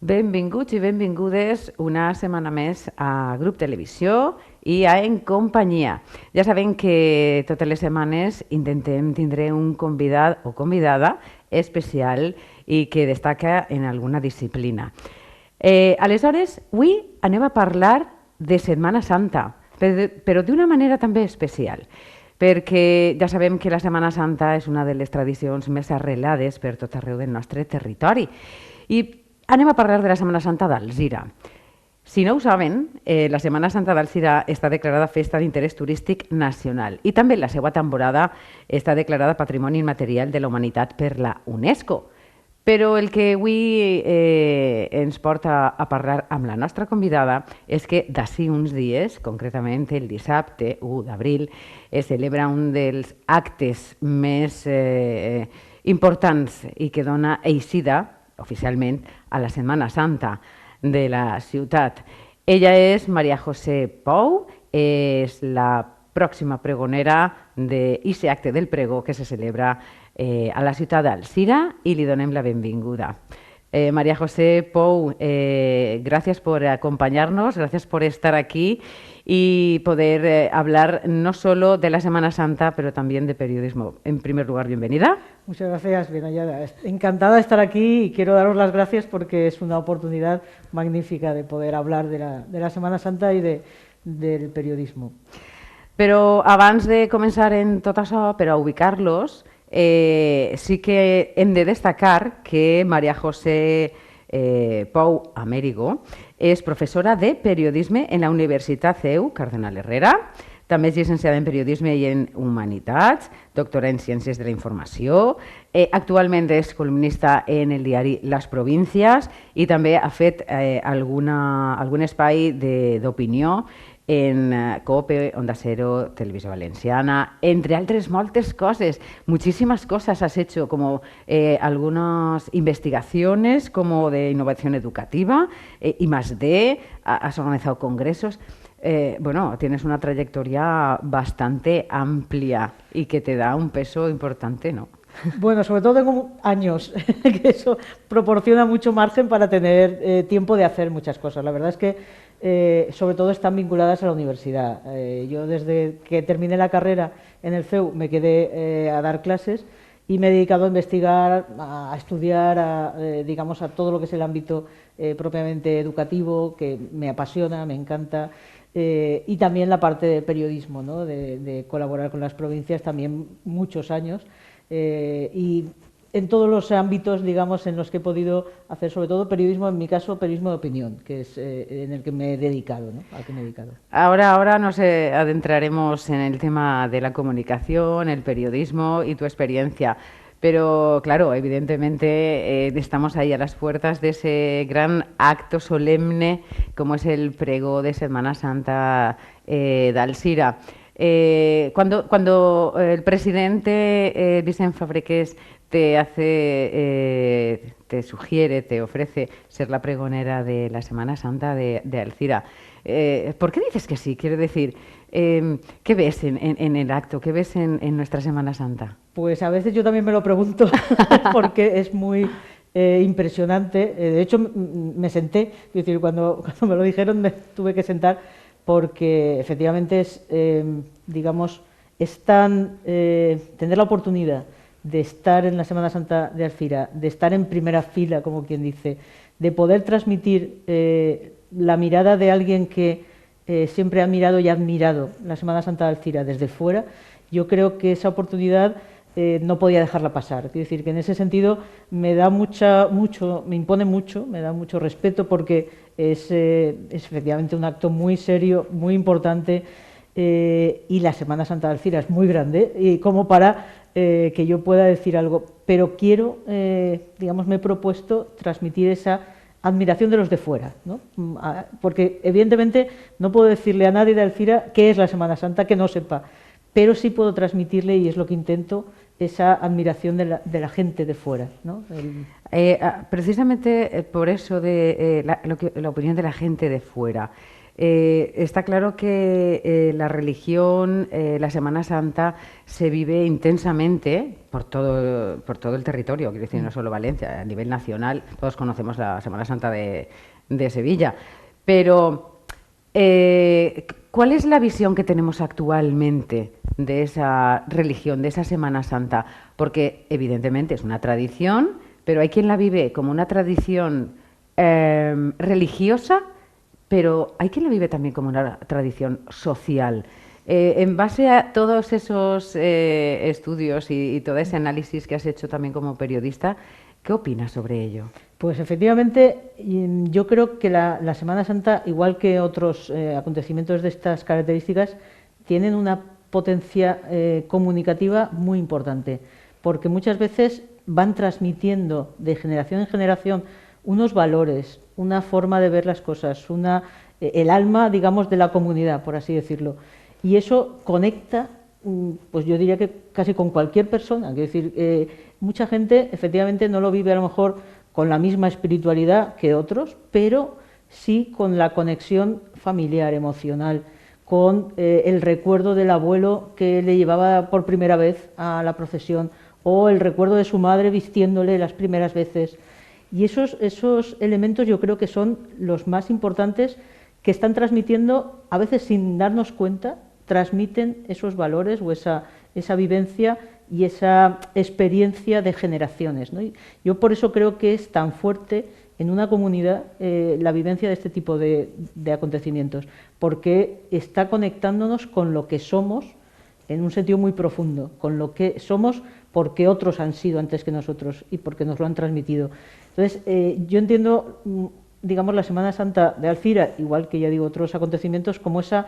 Benvinguts i benvingudes una setmana més a Grup Televisió i a En Companyia. Ja sabem que totes les setmanes intentem tindre un convidat o convidada especial i que destaca en alguna disciplina. Aleshores, avui anem a parlar de Setmana Santa, però d'una manera també especial, perquè ja sabem que la Setmana Santa és una de les tradicions més arrelades per tot arreu del nostre territori. I anem a parlar de la Setmana Santa d'Alzira. Si no ho saben, la Setmana Santa d'Alzira està declarada festa d'interès turístic nacional i també la seva temporada està declarada Patrimoni Immaterial de la Humanitat per la UNESCO. Però el que avui ens porta a parlar amb la nostra convidada és que d'ací uns dies, concretament el dissabte 1 d'abril, es celebra un dels actes més importants i que dona eixida oficialment a la Setmana Santa de la ciutat. Ella és María José Pou, és la pròxima pregonera d'aquest acte del pregó que se celebra a la ciutat d'Alzira y le donem la benvinguda. María José Pou, gracias por acompañarnos, gracias por estar aquí y poder hablar no solo de la Semana Santa, pero también de periodismo. En primer lugar, bienvenida. Muchas gracias, bien hallada. Encantada de estar aquí y quiero daros las gracias porque es una oportunidad magnífica de poder hablar de la Semana Santa y del periodismo. Però abans de començar en tot això, per a ubicar-los, sí que hem de destacar que María José Pou Amérigo és professora de periodisme en la Universitat CEU Cardenal Herrera, també és llicenciada en periodisme i en humanitats, doctora en ciències de la informació, actualment és columnista en el diari Las Provincias i també ha fet algun espai d'opinió en COPE, Onda Cero, Televisión Valenciana, entre otras moltes cosas, muchísimas cosas has hecho, como algunas investigaciones como de innovación educativa, I+D, has organizado congresos. Bueno, tienes una trayectoria bastante amplia y que te da un peso importante, ¿no? Bueno, sobre todo tengo años, que eso proporciona mucho margen para tener tiempo de hacer muchas cosas. La verdad es que sobre todo están vinculadas a la universidad. Yo desde que terminé la carrera en el CEU me quedé a dar clases y me he dedicado a investigar, a estudiar, digamos, a todo lo que es el ámbito propiamente educativo, que me apasiona, me encanta. Y también la parte de periodismo, ¿no? de colaborar con las provincias también muchos años. Y en todos los ámbitos, digamos, en los que he podido hacer, sobre todo periodismo, en mi caso, periodismo de opinión, que es en el que me he dedicado, ¿no? Al que me he dedicado. Ahora nos adentraremos en el tema de la comunicación, el periodismo y tu experiencia. Pero, claro, evidentemente estamos ahí a las puertas de ese gran acto solemne como es el pregó de Semana Santa d'Alzira. Cuando el presidente Vicent Fabregués te sugiere, te ofrece ser la pregonera de la Semana Santa de Alzira, ¿por qué dices que sí? Quiero decir, ¿qué ves en el acto? ¿Qué ves en nuestra Semana Santa? Pues a veces yo también me lo pregunto porque es muy impresionante. De hecho, me senté, es decir, cuando me lo dijeron me tuve que sentar porque efectivamente es, digamos, tener la oportunidad de estar en la Semana Santa de Alzira, de estar en primera fila, como quien dice, de poder transmitir la mirada de alguien que siempre ha mirado y ha admirado la Semana Santa de Alzira desde fuera. Yo creo que esa oportunidad no podía dejarla pasar. Es decir, que en ese sentido me da me impone mucho, me da mucho respeto porque es efectivamente un acto muy serio, muy importante y la Semana Santa de Alzira es muy grande y como para que yo pueda decir algo, pero quiero, digamos, me he propuesto transmitir esa admiración de los de fuera, ¿no? Porque evidentemente no puedo decirle a nadie de Alzira qué es la Semana Santa que no sepa, pero sí puedo transmitirle, y es lo que intento, esa admiración de la gente de fuera, ¿no? Precisamente por eso de la opinión de la gente de fuera, Está claro que la religión, la Semana Santa, se vive intensamente por todo el territorio, quiero decir, no solo Valencia, a nivel nacional, todos conocemos la Semana Santa de Sevilla, pero ¿cuál es la visión que tenemos actualmente de esa religión, de esa Semana Santa? Porque evidentemente es una tradición, pero hay quien la vive como una tradición religiosa, pero hay quien la vive también como una tradición social. En base a todos esos estudios y todo ese análisis que has hecho también como periodista, ¿qué opinas sobre ello? Pues efectivamente, yo creo que la Semana Santa, igual que otros acontecimientos de estas características, tienen una potencia comunicativa muy importante, porque muchas veces van transmitiendo de generación en generación unos valores, una forma de ver las cosas, el alma, digamos, de la comunidad, por así decirlo. Y eso conecta, pues yo diría que casi con cualquier persona. Quiero decir, mucha gente efectivamente no lo vive a lo mejor con la misma espiritualidad que otros, pero sí con la conexión familiar, emocional, con el recuerdo del abuelo que le llevaba por primera vez a la procesión, o el recuerdo de su madre vistiéndole las primeras veces. Y esos elementos yo creo que son los más importantes, que están transmitiendo, a veces sin darnos cuenta, transmiten esos valores o esa vivencia y esa experiencia de generaciones, ¿no? Y yo por eso creo que es tan fuerte en una comunidad la vivencia de este tipo de acontecimientos, porque está conectándonos con lo que somos en un sentido muy profundo, con lo que somos porque otros han sido antes que nosotros y porque nos lo han transmitido. Entonces, yo entiendo, digamos, la Semana Santa de Alfira, igual que ya digo otros acontecimientos, como esa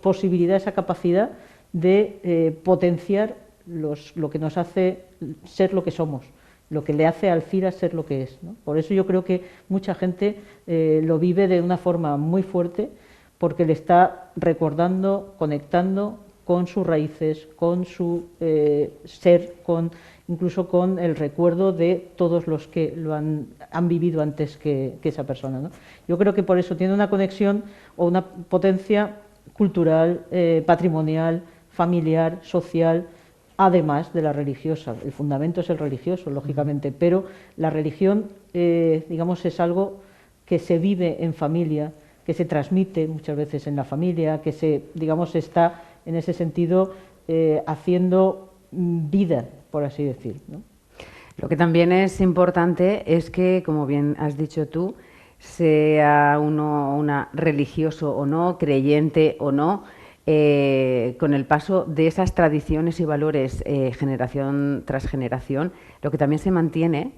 posibilidad, esa capacidad de potenciar lo que nos hace ser lo que somos, lo que le hace a Alfira ser lo que es, ¿no? Por eso yo creo que mucha gente lo vive de una forma muy fuerte, porque le está recordando, conectando con sus raíces, con su ser, incluso con el recuerdo de todos los que lo han vivido antes que esa persona, ¿no? Yo creo que por eso tiene una conexión o una potencia cultural, patrimonial, familiar, social, además de la religiosa. El fundamento es el religioso, lógicamente, pero la religión, digamos, es algo que se vive en familia, que se transmite muchas veces en la familia, que digamos, está en ese sentido haciendo vida, por así decir, ¿no? Lo que también es importante es que, como bien has dicho tú, sea uno religioso o no, creyente o no, con el paso de esas tradiciones y valores generación tras generación, lo que también se mantiene,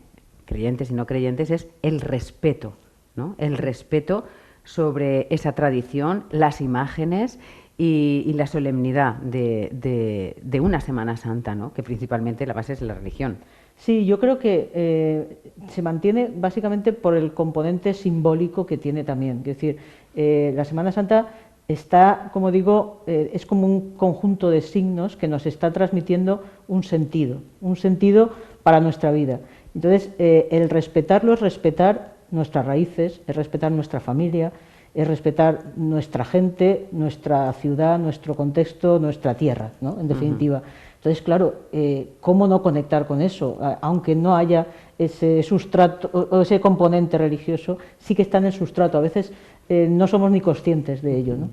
creyentes y no creyentes, es el respeto, ¿no? El respeto sobre esa tradición, las imágenes y la solemnidad de una Semana Santa, ¿no? Que principalmente la base es la religión. Sí, yo creo que se mantiene básicamente por el componente simbólico que tiene también. Es decir, la Semana Santa está, como digo, es como un conjunto de signos que nos está transmitiendo un sentido para nuestra vida. Entonces, el respetarlo es respetar nuestras raíces, es respetar nuestra familia, es respetar nuestra gente, nuestra ciudad, nuestro contexto, nuestra tierra, ¿no? En definitiva. Entonces, claro, ¿cómo no conectar con eso? Aunque no haya ese sustrato o ese componente religioso, sí que está en el sustrato. A veces no somos ni conscientes de ello, ¿no?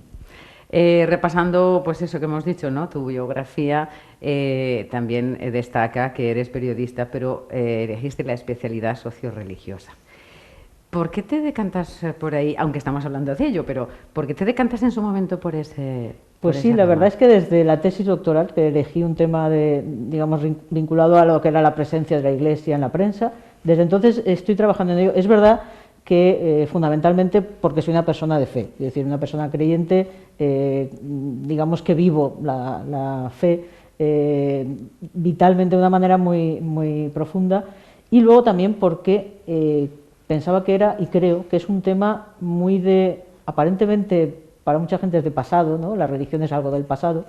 Repasando, pues eso que hemos dicho, ¿no? Tu biografía, también destaca que eres periodista, pero elegiste la especialidad socioreligiosa. ¿Por qué te decantas por ahí, aunque estamos hablando de ello, pero por qué te decantas en su momento por ese? Pues sí, la verdad es que desde la tesis doctoral, que elegí un tema digamos, vinculado a lo que era la presencia de la Iglesia en la prensa, desde entonces estoy trabajando en ello. Es verdad que fundamentalmente porque soy una persona de fe, es decir, una persona creyente, digamos que vivo la fe vitalmente de una manera muy, muy profunda, y luego también porque pensaba que era, y creo, que es un tema muy aparentemente para mucha gente es de pasado, ¿no? La religión es algo del pasado,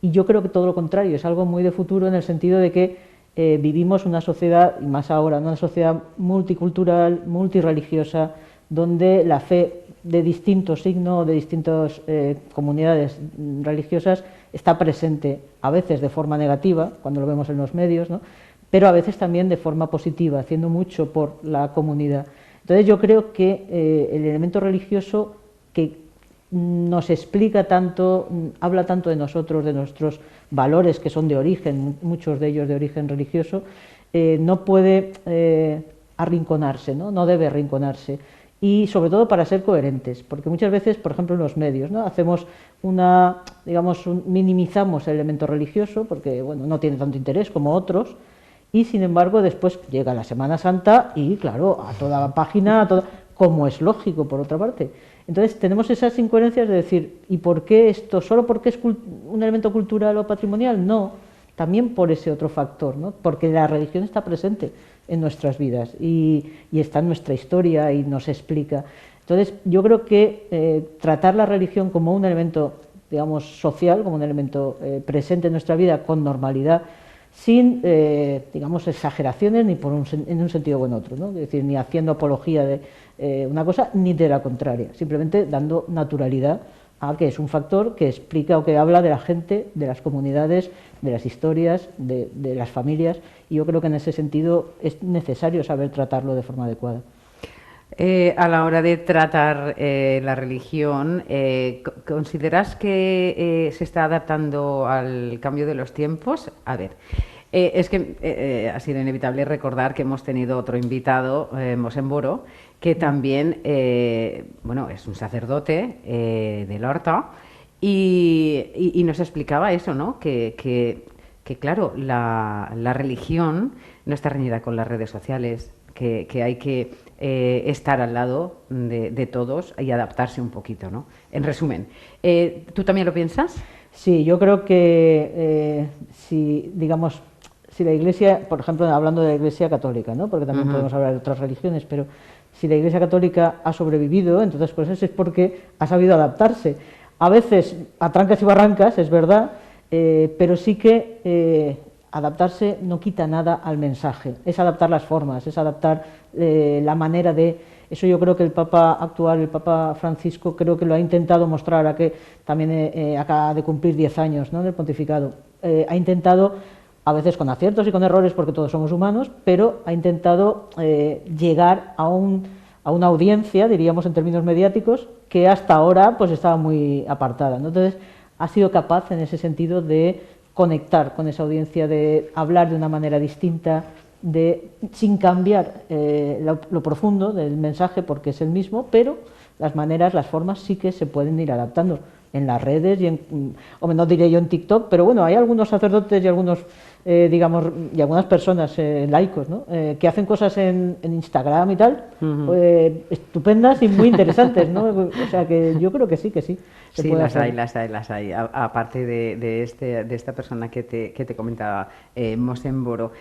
y yo creo que todo lo contrario, es algo muy de futuro en el sentido de que vivimos una sociedad, y más ahora, una sociedad multicultural, multirreligiosa, donde la fe de distinto signo, de distintas comunidades religiosas, está presente a veces de forma negativa, cuando lo vemos en los medios, ¿no? Pero a veces también de forma positiva, haciendo mucho por la comunidad. Entonces yo creo que el elemento religioso que nos explica tanto, habla tanto de nosotros, de nuestros valores que son de origen, muchos de ellos de origen religioso, no puede arrinconarse, ¿no? Debe arrinconarse. Y sobre todo para ser coherentes, porque muchas veces, por ejemplo, en los medios, ¿no? Hacemos minimizamos el elemento religioso, porque bueno, no tiene tanto interés como otros, y sin embargo después llega la Semana Santa y claro, a toda página, como es lógico por otra parte. Entonces tenemos esas incoherencias de decir, ¿y por qué esto? ¿Solo porque es un elemento cultural o patrimonial? No, también por ese otro factor, ¿no? Porque la religión está presente en nuestras vidas y está en nuestra historia y nos explica. Entonces yo creo que tratar la religión como un elemento, digamos, social, como un elemento presente en nuestra vida con normalidad, sin, digamos, exageraciones ni en un sentido o en otro, ¿no? Es decir, ni haciendo apología de una cosa ni de la contraria, simplemente dando naturalidad a que es un factor que explica o que habla de la gente, de las comunidades, de las historias, de las familias, y yo creo que en ese sentido es necesario saber tratarlo de forma adecuada. A la hora de tratar la religión, ¿consideras que se está adaptando al cambio de los tiempos? A ver, es que ha sido inevitable recordar que hemos tenido otro invitado, Mosén Boro, que también bueno, es un sacerdote del Horta y nos explicaba eso, ¿no? Que claro, la religión no está reñida con las redes sociales, que hay que estar al lado de todos y adaptarse un poquito, ¿no? En resumen, ¿tú también lo piensas? Sí, yo creo que si, digamos, si la Iglesia, por ejemplo, hablando de la Iglesia católica, ¿no? Porque también podemos hablar de otras religiones, pero si la Iglesia católica ha sobrevivido, entre otras cosas, es porque ha sabido adaptarse. A veces a trancas y barrancas, es verdad, pero sí que adaptarse no quita nada al mensaje, es adaptar las formas, es adaptar la manera de... Eso yo creo que el Papa actual, el Papa Francisco, creo que lo ha intentado mostrar, a que también acaba de cumplir 10 años, ¿no?, del pontificado. Ha intentado, a veces con aciertos y con errores, porque todos somos humanos, pero ha intentado llegar a una audiencia, diríamos en términos mediáticos, que hasta ahora pues estaba muy apartada, ¿no? Entonces ha sido capaz en ese sentido de conectar con esa audiencia, de hablar de una manera distinta, sin cambiar lo profundo del mensaje, porque es el mismo, pero las maneras, las formas sí que se pueden ir adaptando en las redes y hombre, no diré yo en TikTok, pero bueno, hay algunos sacerdotes y algunos, digamos, y algunas personas laicos, ¿no?, que hacen cosas en Instagram y tal, estupendas y muy interesantes, ¿no? O sea que yo creo que sí, Sí, las hay. Aparte de esta persona que te comentaba, Mosén Boro.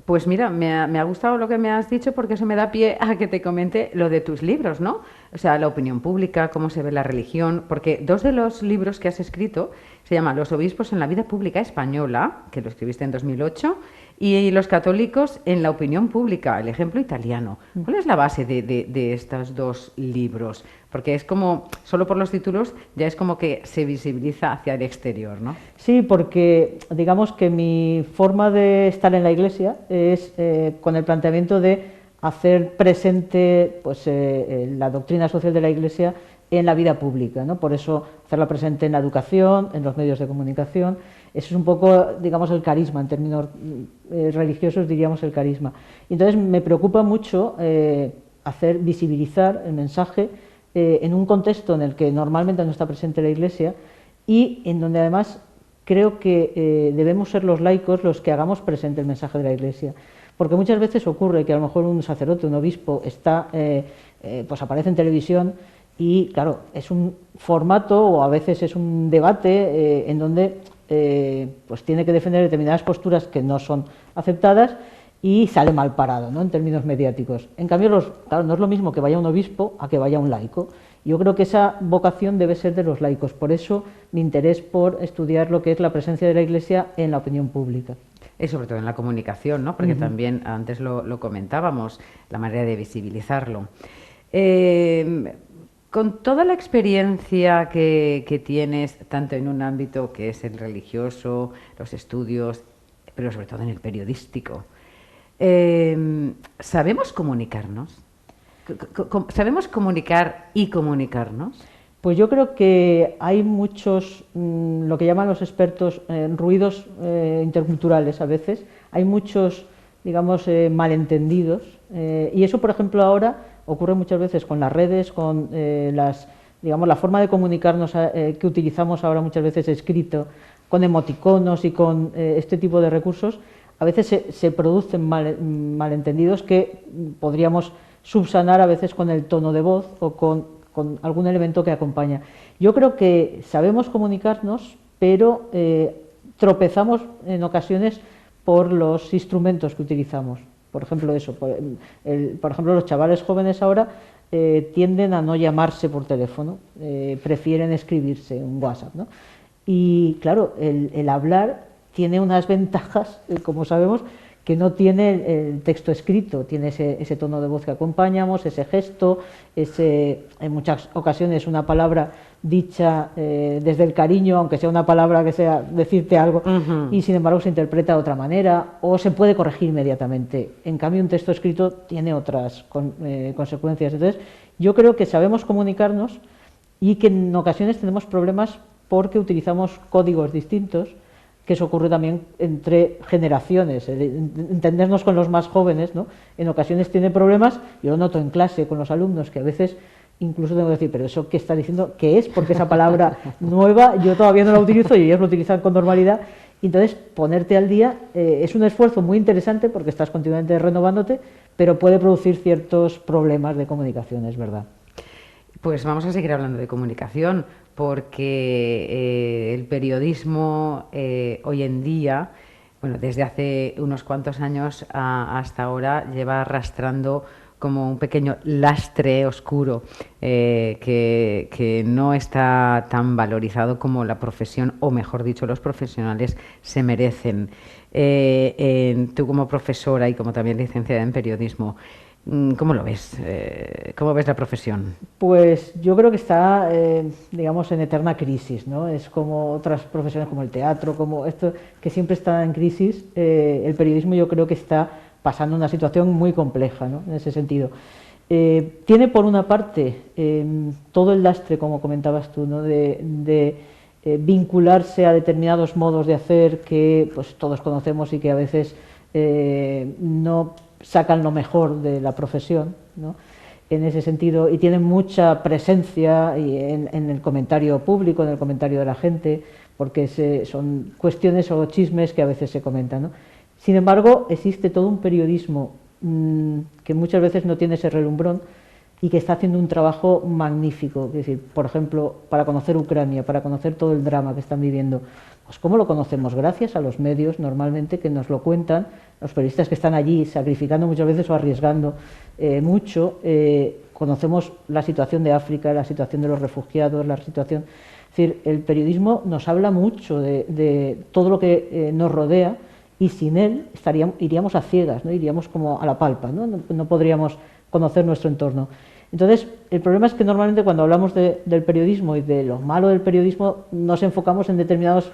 Pues mira, me ha gustado lo que me has dicho, porque eso me da pie a que te comente lo de tus libros, ¿no? O sea, la opinión pública, cómo se ve la religión, porque dos de los libros que has escrito se llaman Los obispos en la vida pública española, que lo escribiste en 2008, y Los católicos en la opinión pública, el ejemplo italiano. ¿Cuál es la base de estos dos libros? Porque es como, solo por los títulos, ya es como que se visibiliza hacia el exterior, ¿no? Sí, porque digamos que mi forma de estar en la Iglesia es con el planteamiento de hacer presente pues, la doctrina social de la Iglesia en la vida pública, ¿no? Por eso hacerla presente en la educación, en los medios de comunicación. Eso es un poco, digamos, el carisma, en términos religiosos diríamos el carisma. Y entonces me preocupa mucho hacer visibilizar el mensaje en un contexto en el que normalmente no está presente la Iglesia y en donde además creo que debemos ser los laicos los que hagamos presente el mensaje de la Iglesia. Porque muchas veces ocurre que a lo mejor un sacerdote, un obispo, pues aparece en televisión y, claro, es un formato o a veces es un debate en donde pues tiene que defender determinadas posturas que no son aceptadas y sale mal parado, ¿no?, en términos mediáticos. En cambio, claro, no es lo mismo que vaya un obispo a que vaya un laico. Yo creo que esa vocación debe ser de los laicos. Por eso mi interés por estudiar lo que es la presencia de la Iglesia en la opinión pública. Y sobre todo en la comunicación, ¿no? Porque también antes lo comentábamos, la manera de visibilizarlo. Con toda la experiencia que tienes, tanto en un ámbito que es el religioso, los estudios, pero sobre todo en el periodístico, ¿sabemos comunicarnos? ¿Sabemos comunicar y comunicarnos? Pues yo creo que hay muchos, lo que llaman los expertos, ruidos interculturales a veces. Hay muchos, digamos, malentendidos. Y eso, por ejemplo, ahora ocurre muchas veces con las redes, con digamos, la forma de comunicarnos que utilizamos ahora muchas veces escrito, con emoticonos y con este tipo de recursos. A veces se producen malentendidos que podríamos subsanar a veces con el tono de voz o con algún elemento que acompaña. Yo creo que sabemos comunicarnos, pero tropezamos en ocasiones por los instrumentos que utilizamos. Por ejemplo, eso. Por ejemplo, los chavales jóvenes ahora tienden a no llamarse por teléfono, prefieren escribirse en WhatsApp, ¿no? Y claro, el hablar tiene unas ventajas, como sabemos, que no tiene el texto escrito, tiene ese tono de voz que acompañamos, ese gesto, en muchas ocasiones una palabra dicha desde el cariño, aunque sea una palabra que sea decirte algo, y sin embargo se interpreta de otra manera, o se puede corregir inmediatamente. En cambio, un texto escrito tiene otras consecuencias. Entonces, yo creo que sabemos comunicarnos y que en ocasiones tenemos problemas porque utilizamos códigos distintos, que eso ocurre también entre generaciones, entendernos con los más jóvenes, ¿no? En ocasiones tiene problemas, yo lo noto en clase con los alumnos, que a veces incluso tengo que decir, pero eso que está diciendo, ¿qué es? Porque esa palabra nueva yo todavía no la utilizo y ellos lo utilizan con normalidad, y entonces ponerte al día es un esfuerzo muy interesante porque estás continuamente renovándote, pero puede producir ciertos problemas de comunicación, es verdad. Pues vamos a seguir hablando de comunicación, porque el periodismo hoy en día, bueno, desde hace unos cuantos años hasta ahora, lleva arrastrando como un pequeño lastre oscuro que no está tan valorizado como la profesión, o mejor dicho, los profesionales se merecen. Tú como profesora y como también licenciada en periodismo, ¿cómo lo ves? ¿Cómo ves la profesión? Pues yo creo que está, digamos, en eterna crisis, ¿no? Es como otras profesiones como el teatro, como esto, que siempre está en crisis. El periodismo yo creo que está pasando una situación muy compleja, ¿no? En ese sentido. Tiene por una parte todo el lastre, como comentabas tú, ¿no? de vincularse a determinados modos de hacer que pues todos conocemos y que a veces no sacan lo mejor de la profesión, ¿no? En ese sentido, y tienen mucha presencia en el comentario público, en el comentario de la gente, porque son cuestiones o chismes que a veces se comentan, ¿no? Sin embargo, existe todo un periodismo que muchas veces no tiene ese relumbrón y que está haciendo un trabajo magnífico. Es decir, por ejemplo, para conocer Ucrania, para conocer todo el drama que están viviendo, pues ¿cómo lo conocemos? Gracias a los medios normalmente que nos lo cuentan, los periodistas que están allí sacrificando muchas veces o arriesgando mucho. Conocemos la situación de África, la situación de los refugiados, la situación... Es decir, el periodismo nos habla mucho de todo lo que nos rodea, y sin él iríamos a ciegas, ¿no? Iríamos como a la palpa, ¿no? No podríamos conocer nuestro entorno. Entonces, el problema es que normalmente cuando hablamos del periodismo y de lo malo del periodismo, nos enfocamos en determinados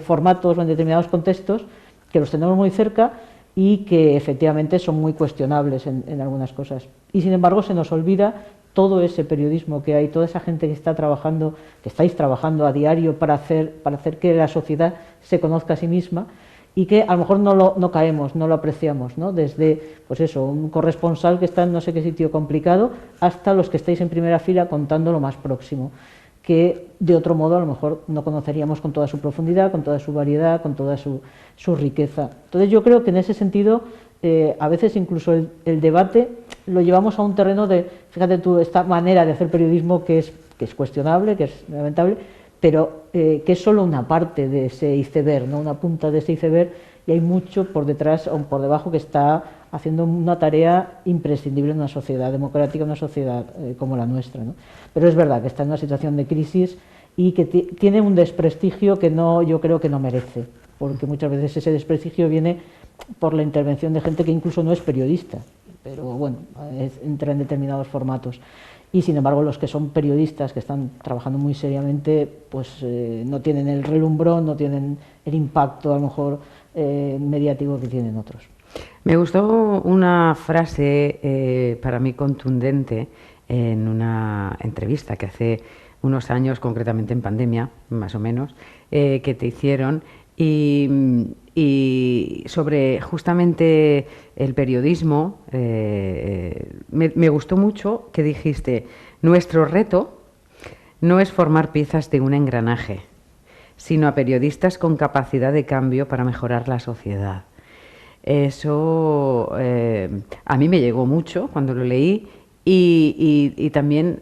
formatos o en determinados contextos que los tenemos muy cerca y que efectivamente son muy cuestionables en algunas cosas. Y sin embargo se nos olvida todo ese periodismo que hay, toda esa gente que está trabajando, que estáis trabajando a diario para hacer que la sociedad se conozca a sí misma, y que a lo mejor no caemos, no lo apreciamos, ¿no? Desde, pues eso, un corresponsal que está en no sé qué sitio complicado, hasta los que estáis en primera fila contando lo más próximo, que de otro modo a lo mejor no conoceríamos con toda su profundidad, con toda su variedad, con toda su riqueza. Entonces yo creo que en ese sentido, a veces incluso el debate lo llevamos a un terreno de, fíjate tú, esta manera de hacer periodismo que es cuestionable, que es lamentable, pero que es solo una parte de ese iceberg, ¿no? Una punta de ese iceberg, y hay mucho por detrás o por debajo que está haciendo una tarea imprescindible en una sociedad democrática, una sociedad como la nuestra, ¿no? Pero es verdad que está en una situación de crisis y que tiene un desprestigio que yo creo que no merece, porque muchas veces ese desprestigio viene por la intervención de gente que incluso no es periodista, pero bueno, entra en determinados formatos. Y sin embargo los que son periodistas, que están trabajando muy seriamente, pues no tienen el relumbrón, no tienen el impacto a lo mejor mediático que tienen otros. Me gustó una frase para mí contundente en una entrevista que hace unos años, concretamente en pandemia, más o menos, que te hicieron y sobre justamente el periodismo. Me gustó mucho que dijiste: nuestro reto no es formar piezas de un engranaje, sino a periodistas con capacidad de cambio para mejorar la sociedad. Eso a mí me llegó mucho cuando lo leí y también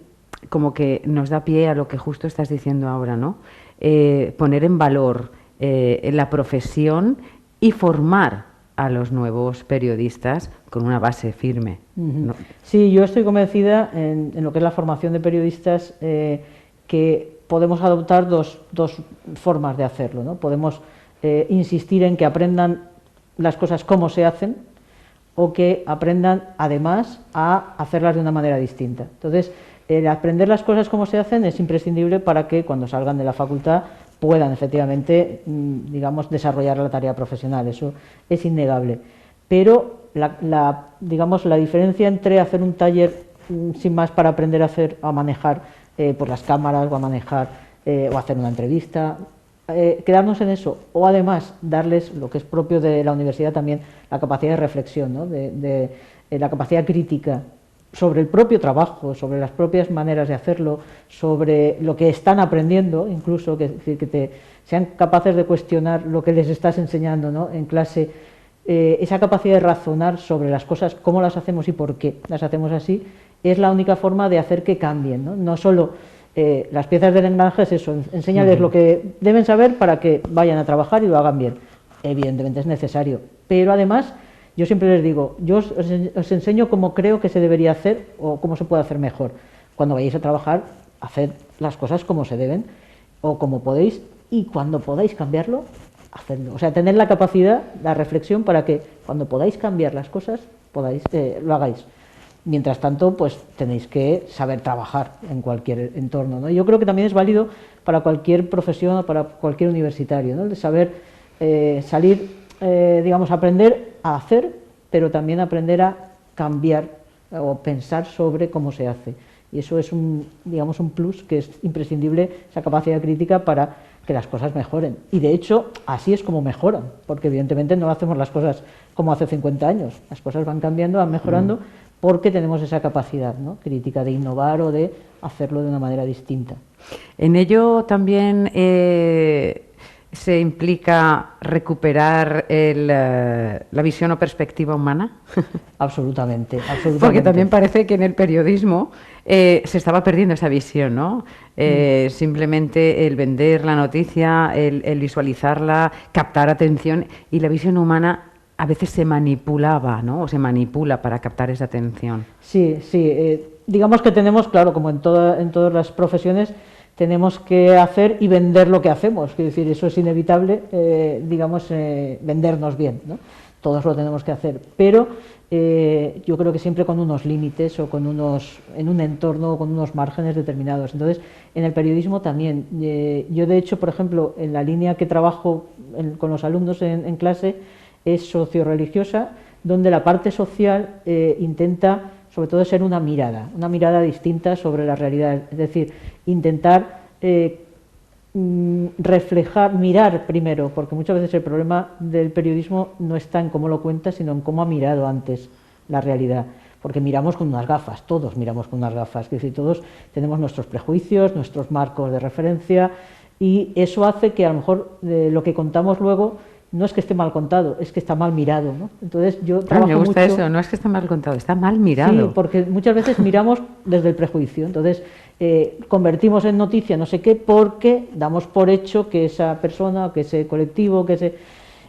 como que nos da pie a lo que justo estás diciendo ahora, ¿no? Poner en valor la profesión y formar a los nuevos periodistas con una base firme, ¿no? Sí, yo estoy convencida en lo que es la formación de periodistas, que podemos adoptar dos formas de hacerlo, ¿no? Podemos insistir en que aprendan las cosas cómo se hacen, o que aprendan además a hacerlas de una manera distinta. Entonces, el aprender las cosas cómo se hacen es imprescindible para que cuando salgan de la facultad puedan efectivamente, digamos, desarrollar la tarea profesional. Eso es innegable. Pero digamos, la diferencia entre hacer un taller sin más para aprender a manejar pues las cámaras, o a manejar o hacer una entrevista, quedarnos en eso, o además darles lo que es propio de la universidad también, la capacidad de reflexión, ¿no? de la capacidad crítica sobre el propio trabajo, sobre las propias maneras de hacerlo, sobre lo que están aprendiendo, incluso que sean capaces de cuestionar lo que les estás enseñando, ¿no? En clase, esa capacidad de razonar sobre las cosas, cómo las hacemos y por qué las hacemos así, es la única forma de hacer que cambien, ¿no? No solo las piezas del engranaje es eso, enséñales lo que deben saber para que vayan a trabajar y lo hagan bien. Evidentemente es necesario, pero además yo siempre les digo, yo os enseño cómo creo que se debería hacer o cómo se puede hacer mejor. Cuando vayáis a trabajar, haced las cosas como se deben o como podéis, y cuando podáis cambiarlo, hacedlo. O sea, tener la capacidad, la reflexión para que cuando podáis cambiar las cosas, lo hagáis. Mientras tanto, pues tenéis que saber trabajar en cualquier entorno, ¿no? Yo creo que también es válido para cualquier profesión o para cualquier universitario, ¿no? De saber salir, digamos, aprender a hacer, pero también aprender a cambiar o pensar sobre cómo se hace. Y eso es digamos, un plus que es imprescindible, esa capacidad crítica para que las cosas mejoren. Y de hecho, así es como mejoran, porque evidentemente no hacemos las cosas como hace 50 años. Las cosas van cambiando, van mejorando, porque tenemos esa capacidad, ¿no? Crítica de innovar o de hacerlo de una manera distinta. En ello también se implica recuperar la visión o perspectiva humana. Absolutamente, absolutamente. Porque también parece que en el periodismo se estaba perdiendo esa visión, ¿no? Simplemente el vender la noticia, el visualizarla, captar atención, y la visión humana a veces se manipulaba, ¿no? O se manipula para captar esa atención. Sí, sí. Digamos que tenemos, claro, como en todas las profesiones, tenemos que hacer y vender lo que hacemos. Quiero decir, eso es inevitable, digamos, vendernos bien, ¿no? Todos lo tenemos que hacer, pero yo creo que siempre con unos límites o en un entorno, con unos márgenes determinados. Entonces, en el periodismo también. Yo, de hecho, por ejemplo, en la línea que trabajo con los alumnos en clase, es socio-religiosa, donde la parte social intenta, sobre todo, ser una mirada distinta sobre la realidad, es decir, intentar reflejar, mirar primero, porque muchas veces el problema del periodismo no está en cómo lo cuenta, sino en cómo ha mirado antes la realidad, porque miramos con unas gafas, todos miramos con unas gafas, es decir, todos tenemos nuestros prejuicios, nuestros marcos de referencia, y eso hace que a lo mejor lo que contamos luego no es que esté mal contado, es que está mal mirado, ¿no? Entonces yo trabajo me gusta mucho... eso, no es que esté mal contado, está mal mirado. Sí, porque muchas veces miramos desde el prejuicio, entonces convertimos en noticia no sé qué porque damos por hecho que esa persona, que ese colectivo, pues es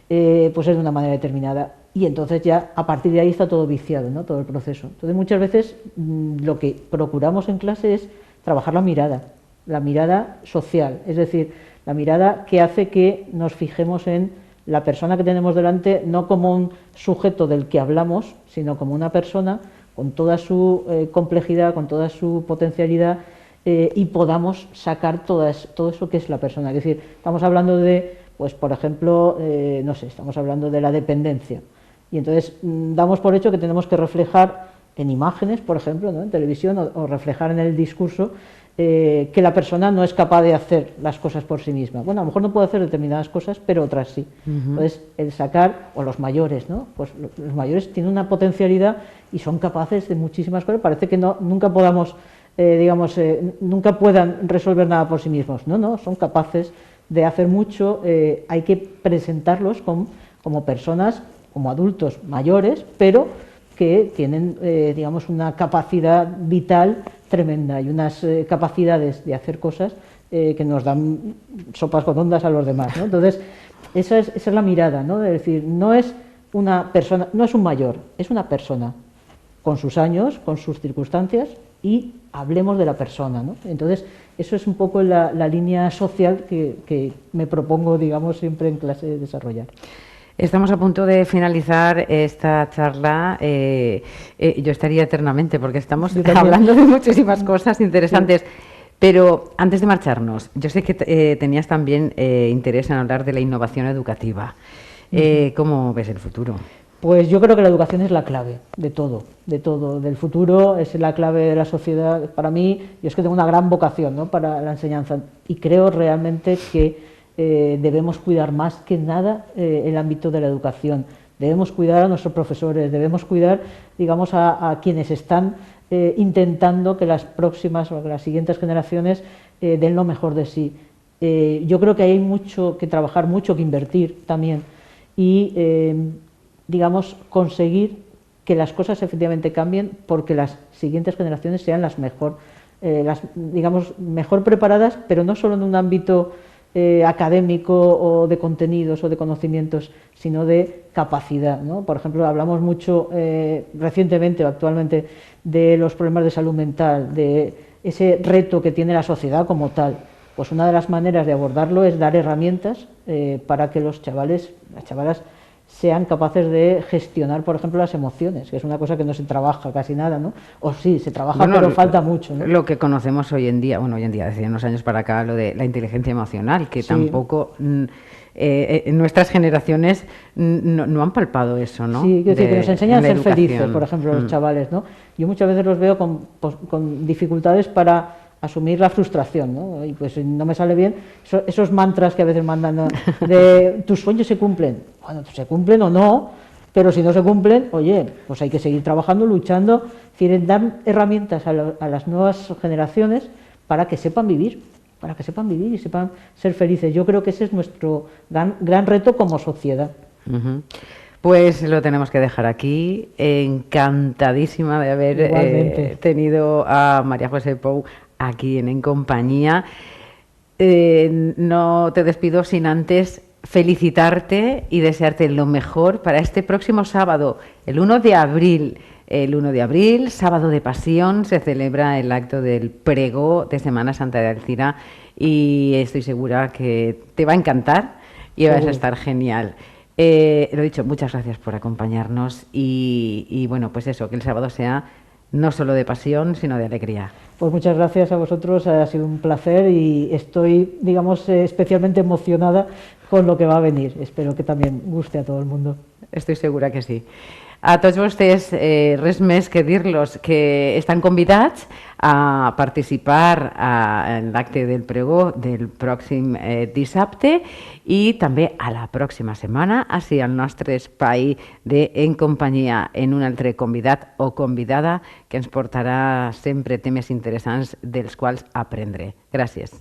de una manera determinada, y entonces ya a partir de ahí está todo viciado, ¿no? Todo el proceso. Entonces muchas veces lo que procuramos en clase es trabajar la mirada social, es decir, la mirada que hace que nos fijemos en la persona que tenemos delante, no como un sujeto del que hablamos, sino como una persona con toda su complejidad, con toda su potencialidad, y podamos sacar todo eso que es la persona. Es decir, estamos hablando de, pues por ejemplo, no sé, estamos hablando de la dependencia, y entonces damos por hecho que tenemos que reflejar en imágenes, por ejemplo, ¿no?, en televisión, o reflejar en el discurso que la persona no es capaz de hacer las cosas por sí misma. Bueno, a lo mejor no puede hacer determinadas cosas, pero otras sí. Entonces, el sacar, o los mayores, ¿no?, pues los mayores tienen una potencialidad y son capaces de muchísimas cosas. Parece que nunca podamos, nunca puedan resolver nada por sí mismos. No, son capaces de hacer mucho. Hay que presentarlos como personas, como adultos mayores, pero que tienen, digamos, una capacidad vital tremenda y unas capacidades de hacer cosas que nos dan sopas con ondas a los demás, ¿no? Entonces, esa es la mirada, ¿no? Es decir, no es una persona, no es un mayor, es una persona con sus años, con sus circunstancias, y hablemos de la persona, ¿no? Entonces, eso es un poco la línea social que me propongo, digamos, siempre en clase desarrollar. Estamos a punto de finalizar esta charla. Yo estaría eternamente porque estamos hablando de muchísimas cosas interesantes. Sí. Pero antes de marcharnos, yo sé que tenías también interés en hablar de la innovación educativa. ¿Cómo ves el futuro? Pues yo creo que la educación es la clave de todo, del futuro, es la clave de la sociedad. Para mí, yo es que tengo una gran vocación, ¿no?, para la enseñanza, y creo realmente que debemos cuidar más que nada el ámbito de la educación. Debemos cuidar a nuestros profesores, debemos cuidar, digamos, a quienes están intentando que las próximas o las siguientes generaciones den lo mejor de sí. Yo creo que hay mucho que trabajar, mucho que invertir también, y digamos, conseguir que las cosas efectivamente cambien, porque las siguientes generaciones sean las mejor, digamos, mejor preparadas, pero no solo en un ámbito académico o de contenidos o de conocimientos, sino de capacidad, ¿no? Por ejemplo, hablamos mucho recientemente o actualmente de los problemas de salud mental, de ese reto que tiene la sociedad como tal. Pues una de las maneras de abordarlo es dar herramientas para que los chavales, las chavalas, sean capaces de gestionar, por ejemplo, las emociones, que es una cosa que no se trabaja casi nada, ¿no? O sí, se trabaja, bueno, pero falta mucho, ¿no? Lo que conocemos hoy en día, desde unos años para acá, lo de la inteligencia emocional, que sí, tampoco nuestras generaciones no han palpado eso, ¿no? Sí, quiero decir, que nos enseñan a ser felices, por ejemplo, los chavales, ¿no? Yo muchas veces los veo con dificultades para asumir la frustración, ¿no? Y pues no me sale bien esos mantras que a veces mandan, ¿no?, de tus sueños se cumplen. Bueno, se cumplen o no, pero si no se cumplen, oye, pues hay que seguir trabajando, luchando, es decir, dar herramientas a las nuevas generaciones para que sepan vivir y sepan ser felices. Yo creo que ese es nuestro gran reto como sociedad. Pues lo tenemos que dejar aquí. Encantadísima de haber tenido a María José Pou aquí en Compañía. No te despido sin antes felicitarte y desearte lo mejor para este próximo sábado, el 1 de abril. El 1 de abril, sábado de Pasión, se celebra el acto del pregó de Semana Santa de Alcira, y estoy segura que te va a encantar y vas a estar genial. Lo dicho, muchas gracias por acompañarnos y bueno, pues eso, que el sábado sea no solo de pasión, sino de alegría. Pues muchas gracias a vosotros, ha sido un placer y estoy, digamos, especialmente emocionada con lo que va a venir. Espero que también guste a todo el mundo. Estoy segura que sí. A tots vostès, res més que dir-los que estan convidats a participar en l'acte del pregó del pròxim dissabte i també a la pròxima setmana, així al nostre espai de En Companyia, en un altre convidat o convidada que ens portarà sempre temes interessants dels quals aprendre. Gràcies.